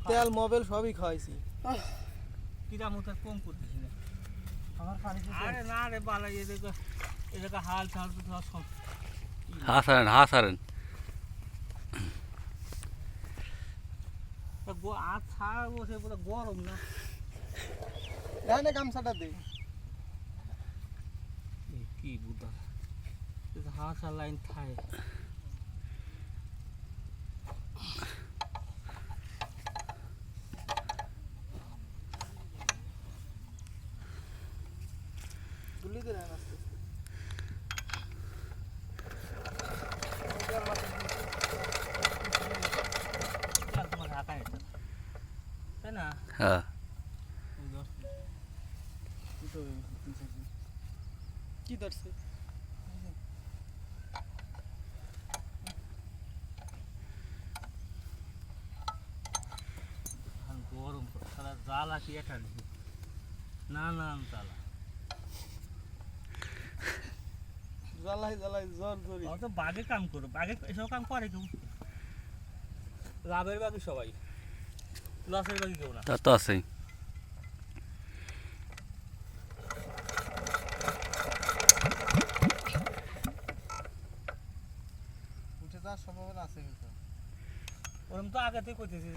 তেল মোবাইল সবই খাইছি কিরা মোটা কম করতেছি না আমার পানি আরে না রে বালা এদিকে হাল ছাল তো সব হাসারেন আর ছাড় বসে পুরো গরম না না গামছাটা দে কি বুদ্ধা হাসা লাইন খায় গুলি দে না আস্তে তোমার ঢাকা এটা তাই না হ্যাঁ কি ধরছে গরম সারা জ্বালা কি এটা না না জ্বালা জ্বালাই জ্বর ধরি তো বাঘে কাম করো বাঘে এসব কাম করে কেউ লাভের বাকি সবাই লসের বাকি কেউ না তা তো আছেই উঠে যাওয়ার সম্ভাবনা আছে কিন্তু ওরম তো আগে থেকে কইতেছি